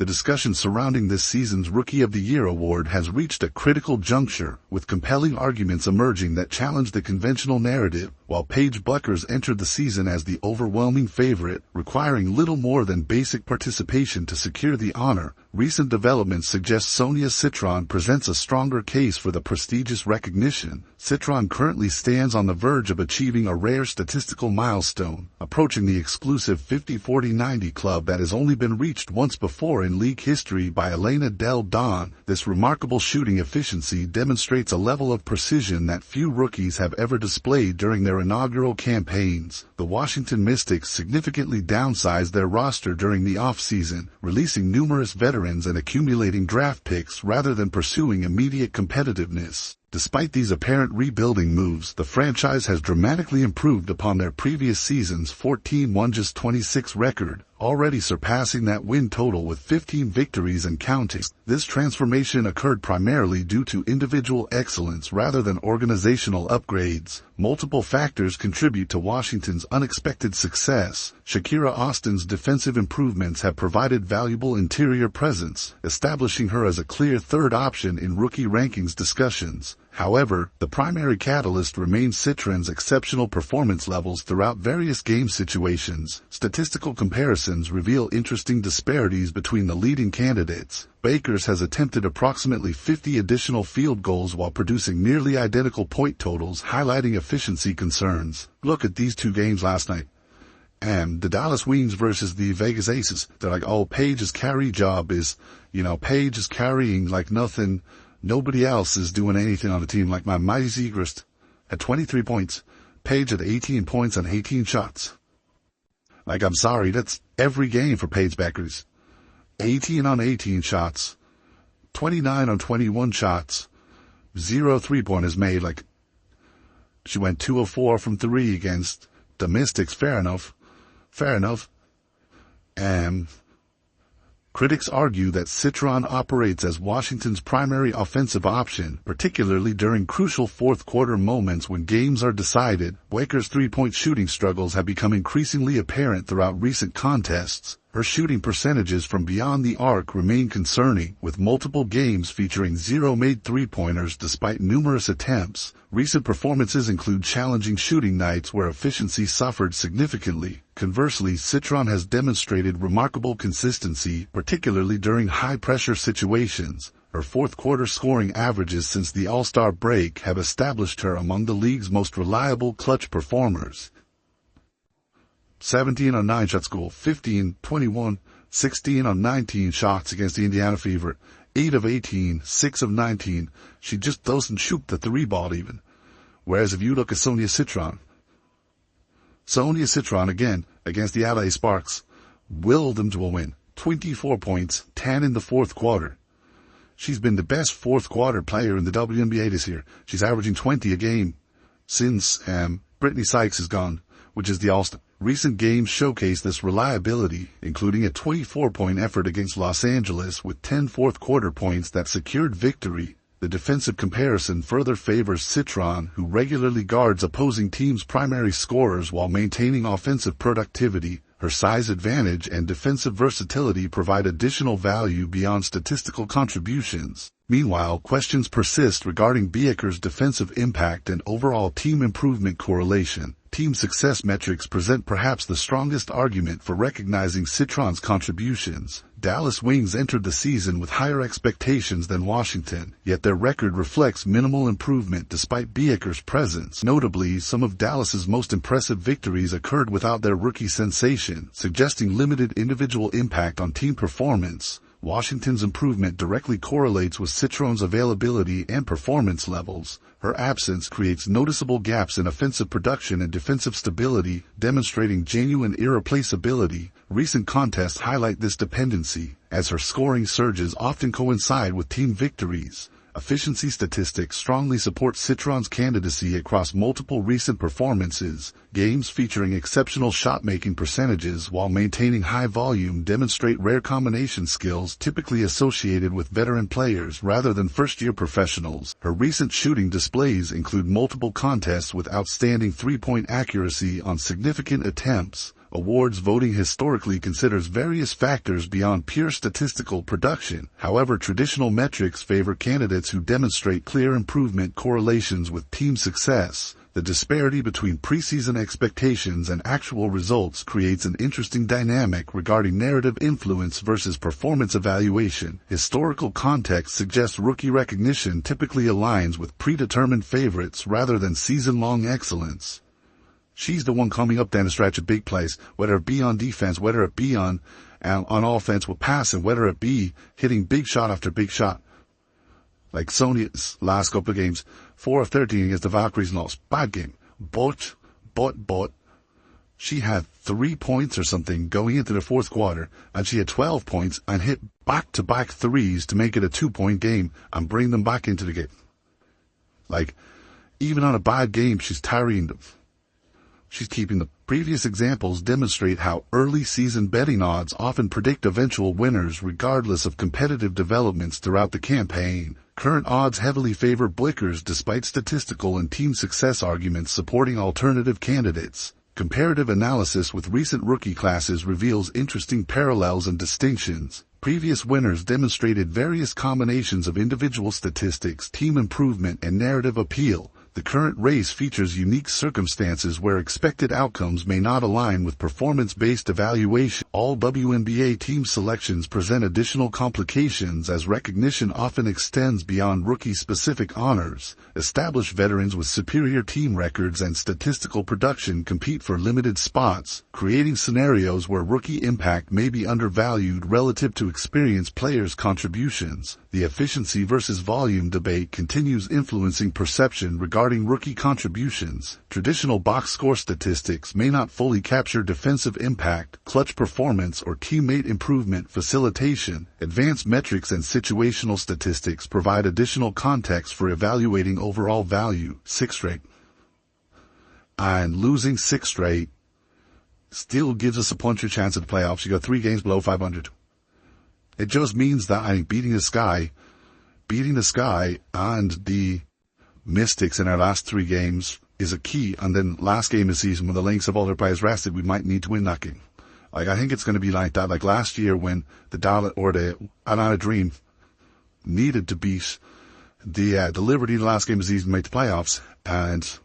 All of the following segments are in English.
The discussion surrounding this season's Rookie of the Year award has reached a critical juncture, with compelling arguments emerging that challenge the conventional narrative. While Paige Bueckers entered the season as the overwhelming favorite, requiring little more than basic participation to secure the honor, recent developments suggest Sonia Citron presents a stronger case for the prestigious recognition. Citron currently stands on the verge of achieving a rare statistical milestone, approaching the exclusive 50-40-90 club that has only been reached once before in league history by Elena Del Don. This remarkable shooting efficiency demonstrates a level of precision that few rookies have ever displayed during their inaugural campaigns. The Washington Mystics significantly downsized their roster during the offseason, releasing numerous veterans and accumulating draft picks rather than pursuing immediate competitiveness. Despite these apparent rebuilding moves, the franchise has dramatically improved upon their previous season's 14-1-26 record, already surpassing that win total with 15 victories and counting. This transformation occurred primarily due to individual excellence rather than organizational upgrades. Multiple factors contribute to Washington's unexpected success. Shakira Austin's defensive improvements have provided valuable interior presence, establishing her as a clear third option in rookie rankings discussions. However, the primary catalyst remains Citron's exceptional performance levels throughout various game situations. Statistical comparisons reveal interesting disparities between the leading candidates. Bueckers has attempted approximately 50 additional field goals while producing nearly identical point totals, highlighting efficiency concerns. Look at these two games last night. The Dallas Wings versus the Vegas Aces. They're like, oh, Paige's carry job is, Paige is carrying like nothing. Nobody else is doing anything on the team. Like my mighty Segrist had 23 points. Paige had 18 points on 18 shots. Like, I'm sorry, that's every game for Paige Bueckers. 18 on 18 shots. 29 on 21 shots. 0 3-pointers made. Like, she went 2 of 4 from 3 against the Mystics. Fair enough. Critics argue that Citron operates as Washington's primary offensive option, particularly during crucial fourth-quarter moments when games are decided. Bueckers' three-point shooting struggles have become increasingly apparent throughout recent contests. Her shooting percentages from beyond the arc remain concerning, with multiple games featuring 0 made three-pointers despite numerous attempts. Recent performances include challenging shooting nights where efficiency suffered significantly. Conversely, Citron has demonstrated remarkable consistency, particularly during high-pressure situations. Her fourth-quarter scoring averages since the All-Star break have established her among the league's most reliable clutch performers. 17 on 9 shots goal, 15, 21, 16 on 19 shots against the Indiana Fever, 8 of 18, 6 of 19. She just doesn't shoot the three ball even. Whereas if you look at Sonia Citron again against the LA Sparks willed them to a win. 24 points, 10 in the fourth quarter. She's been the best fourth quarter player in the WNBA this year. She's averaging 20 a game since Brittany Sykes is gone, which is the All-Star. Recent games showcase this reliability, including a 24-point effort against Los Angeles with 10 fourth-quarter points that secured victory. The defensive comparison further favors Citron, who regularly guards opposing teams' primary scorers while maintaining offensive productivity. Her size advantage and defensive versatility provide additional value beyond statistical contributions. Meanwhile, questions persist regarding Bueckers' defensive impact and overall team improvement correlation. Team success metrics present perhaps the strongest argument for recognizing Citron's contributions. Dallas Wings entered the season with higher expectations than Washington, yet their record reflects minimal improvement despite Bueckers' presence. Notably, some of Dallas's most impressive victories occurred without their rookie sensation, suggesting limited individual impact on team performance. Washington's improvement directly correlates with Citron's availability and performance levels. Her absence creates noticeable gaps in offensive production and defensive stability, demonstrating genuine irreplaceability. Recent contests highlight this dependency, as her scoring surges often coincide with team victories. Efficiency statistics strongly support Citron's candidacy across multiple recent performances. Games featuring exceptional shot-making percentages while maintaining high volume demonstrate rare combination skills typically associated with veteran players rather than first-year professionals. Her recent shooting displays include multiple contests with outstanding three-point accuracy on significant attempts. Awards voting historically considers various factors beyond pure statistical production. However, traditional metrics favor candidates who demonstrate clear improvement correlations with team success. The disparity between preseason expectations and actual results creates an interesting dynamic regarding narrative influence versus performance evaluation. Historical context suggests rookie recognition typically aligns with predetermined favorites rather than season-long excellence. She's the one coming up down the stretch of big plays, whether it be on defense, whether it be on offense with passing, whether it be hitting big shot after big shot. Like Sonia's last couple of games, 4 of 13 against the Valkyries lost. Bad game. But, she had 3 points or something going into the fourth quarter, and she had 12 points and hit back-to-back threes to make it a 2-point game and bring them back into the game. Like, even on a bad game, she's tarrying them. She's keeping them. Previous examples demonstrate how early season betting odds often predict eventual winners regardless of competitive developments throughout the campaign. Current odds heavily favor Bueckers despite statistical and team success arguments supporting alternative candidates. Comparative analysis with recent rookie classes reveals interesting parallels and distinctions. Previous winners demonstrated various combinations of individual statistics, team improvement, and narrative appeal. The current race features unique circumstances where expected outcomes may not align with performance-based evaluation. All WNBA team selections present additional complications as recognition often extends beyond rookie-specific honors. Established veterans with superior team records and statistical production compete for limited spots, creating scenarios where rookie impact may be undervalued relative to experienced players' contributions. The efficiency versus volume debate continues influencing perception regarding rookie contributions. Traditional box score statistics may not fully capture defensive impact, clutch performance, or teammate improvement facilitation. Advanced metrics and situational statistics provide additional context for evaluating overall value. 6 straight. And losing 6 straight still gives us a puncher chance at the playoffs. You got 3 games below 500. It just means that I think beating the Sky and the Mystics in our last 3 games is a key. And then last game of the season, when the Lynx have all their players rested, we might need to win that game. Like, I think it's going to be like that. Like last year when the Dallas or the Atlanta Dream needed to beat the Liberty in the last game of the season to make the playoffs, and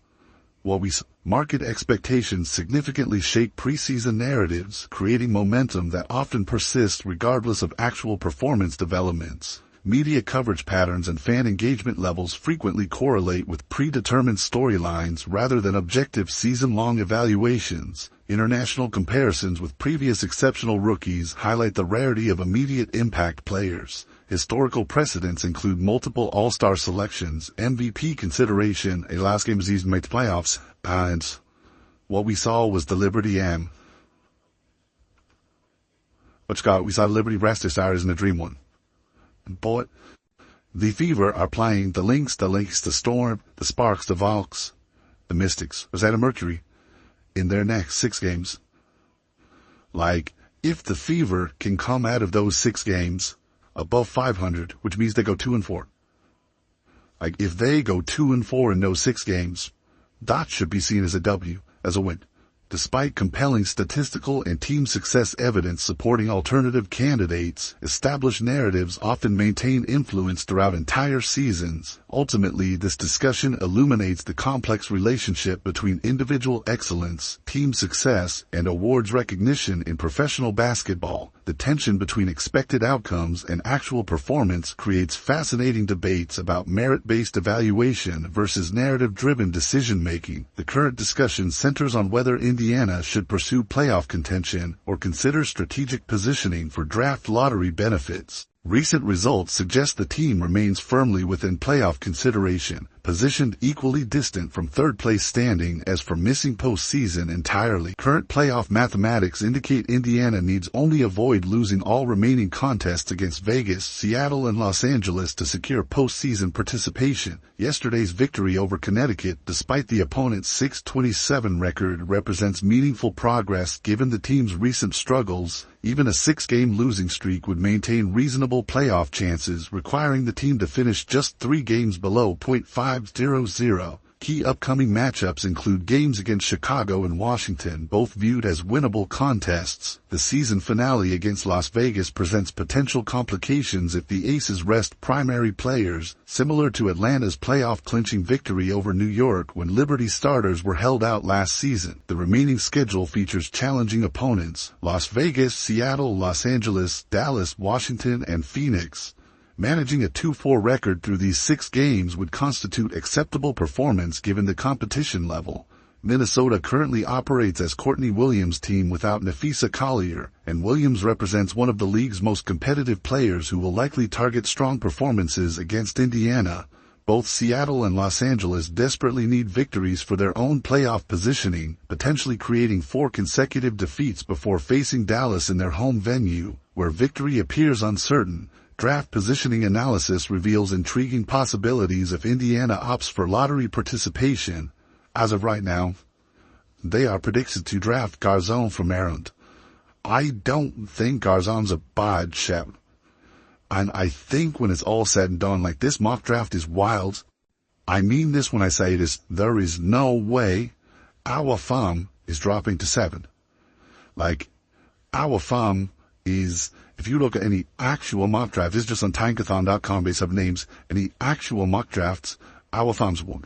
market expectations significantly shape preseason narratives, creating momentum that often persists regardless of actual performance developments. Media coverage patterns and fan engagement levels frequently correlate with predetermined storylines rather than objective season-long evaluations. International comparisons with previous exceptional rookies highlight the rarity of immediate impact players. Historical precedents include multiple All-Star selections, MVP consideration, a last game of the season made the playoffs, and what we saw was the Liberty we saw Liberty rest their stars in the Dream one. But the Fever are playing the Lynx, the Storm, the Sparks, the Valks, the Mystics, Rosetta Mercury in their next 6 games. Like, if the Fever can come out of those 6 games above 500, which means they go 2-4. Like, if they go 2-4 in those 6 games, that should be seen as a W, as a win. Despite compelling statistical and team success evidence supporting alternative candidates, established narratives often maintain influence throughout entire seasons. Ultimately, this discussion illuminates the complex relationship between individual excellence, team success, and awards recognition in professional basketball. The tension between expected outcomes and actual performance creates fascinating debates about merit-based evaluation versus narrative-driven decision-making. The current discussion centers on whether Indiana should pursue playoff contention or consider strategic positioning for draft lottery benefits. Recent results suggest the team remains firmly within playoff consideration, positioned equally distant from third-place standing as for missing postseason entirely. Current playoff mathematics indicate Indiana needs only avoid losing all remaining contests against Vegas, Seattle, and Los Angeles to secure postseason participation. Yesterday's victory over Connecticut, despite the opponent's 6-27 record, represents meaningful progress given the team's recent struggles. Even a 6-game losing streak would maintain reasonable playoff chances, requiring the team to finish just 3 games below .500. Key upcoming matchups include games against Chicago and Washington, both viewed as winnable contests. The season finale against Las Vegas presents potential complications if the Aces rest primary players, similar to Atlanta's playoff-clinching victory over New York when Liberty starters were held out last season. The remaining schedule features challenging opponents: Las Vegas, Seattle, Los Angeles, Dallas, Washington, and Phoenix. Managing a 2-4 record through these 6 games would constitute acceptable performance given the competition level. Minnesota currently operates as Courtney Williams' team without Nafisa Collier, and Williams represents one of the league's most competitive players who will likely target strong performances against Indiana. Both Seattle and Los Angeles desperately need victories for their own playoff positioning, potentially creating 4 consecutive defeats before facing Dallas in their home venue, where victory appears uncertain. Draft positioning analysis reveals intriguing possibilities if Indiana opts for lottery participation. As of right now, they are predicted to draft Garzon from Maryland. I don't think Garzon's a bad shot. And I think when it's all said and done, like, this mock draft is wild. I mean this when I say this. There is no way our farm is dropping to 7. Like, our farm is, if you look at any actual mock draft, this is just on tankathon.com based on names, any actual mock drafts, our farm's won.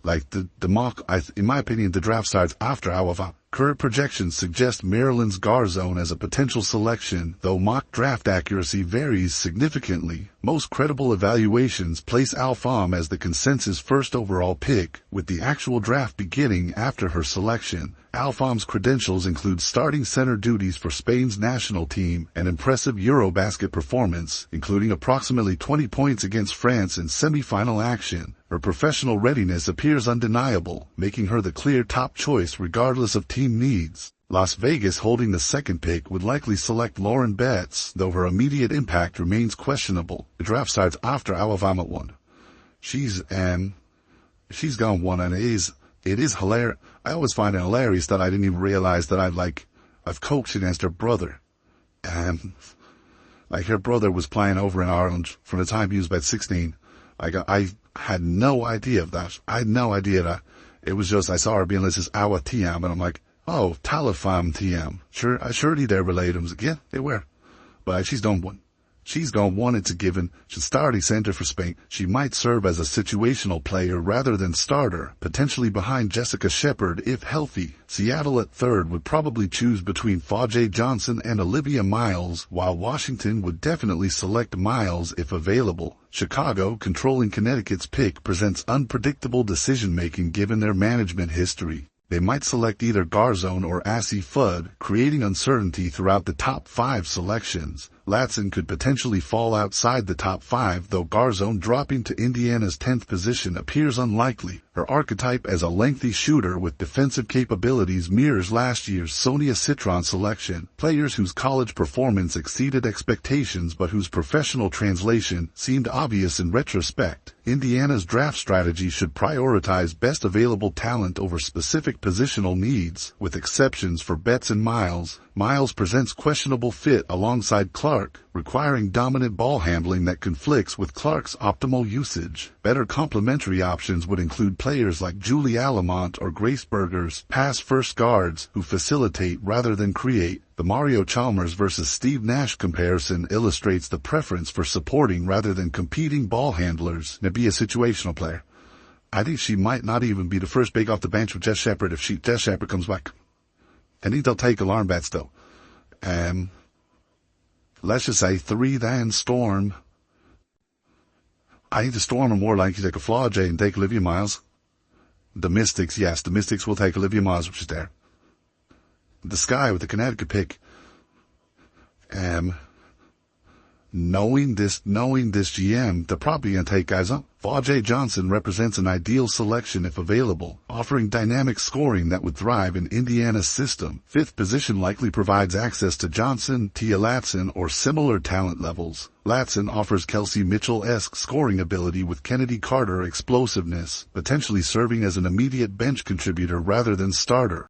Like, the mock, in my opinion, the draft starts after our farm. Current projections suggest Maryland's Garzon as a potential selection, though mock draft accuracy varies significantly. Most credible evaluations place Alfam as the consensus first overall pick, with the actual draft beginning after her selection. Alfam's credentials include starting center duties for Spain's national team, an impressive Eurobasket performance, including approximately 20 points against France in semi-final action. Her professional readiness appears undeniable, making her the clear top choice regardless of team needs. Las Vegas, holding the second pick, would likely select Lauren Betts, though her immediate impact remains questionable. The draft starts after Alfam at 1. She's gone 1, and it is hilarious. I always find it hilarious that I didn't even realize that I've coached against her brother. Like, her brother was playing over in Ireland from the time he was about 16. I had no idea of that. I had no idea that. It was just, I saw her being listed as Awa TM, and I'm like, oh, Talifam TM. Sure, surely they're related. I was like, yeah, they were. But she's done 1. She's gone 1, it's a given. She's starting center for Spain. She might serve as a situational player rather than starter, potentially behind Jessica Shepard if healthy. Seattle at 3rd would probably choose between Paige Johnson and Olivia Miles, while Washington would definitely select Miles if available. Chicago, controlling Connecticut's pick, presents unpredictable decision-making given their management history. They might select either Garzon or Assi Fudd, creating uncertainty throughout the top 5 selections. Latson could potentially fall outside the top 5, though Garzon dropping to Indiana's 10th position appears unlikely. Her archetype as a lengthy shooter with defensive capabilities mirrors last year's Sonia Citron selection, players whose college performance exceeded expectations but whose professional translation seemed obvious in retrospect. Indiana's draft strategy should prioritize best available talent over specific positional needs, with exceptions for Betts and Miles. Miles presents questionable fit alongside Clark, requiring dominant ball handling that conflicts with Clark's optimal usage. Better complementary options would include players like Julie Alamont or Grace Burgers, pass-first guards who facilitate rather than create. The Mario Chalmers versus Steve Nash comparison illustrates the preference for supporting rather than competing ball handlers. Now, be a situational player. I think she might not even be the first big off the bench with Jess Shepard if Jess Shepard comes back. I think they'll take alarm bets though. Let's just say 3 then Storm. I think the Storm are more likely to take a Flaude and take Olivia Miles. The Mystics, yes, the Mystics will take Olivia Miles, which is there. The Sky with the Connecticut pick. Knowing this GM, they're probably going to take guys up. Paige Johnson represents an ideal selection if available, offering dynamic scoring that would thrive in Indiana's system. 5th position likely provides access to Johnson, Tia Latson, or similar talent levels. Latson offers Kelsey Mitchell-esque scoring ability with Kennedy Carter explosiveness, potentially serving as an immediate bench contributor rather than starter.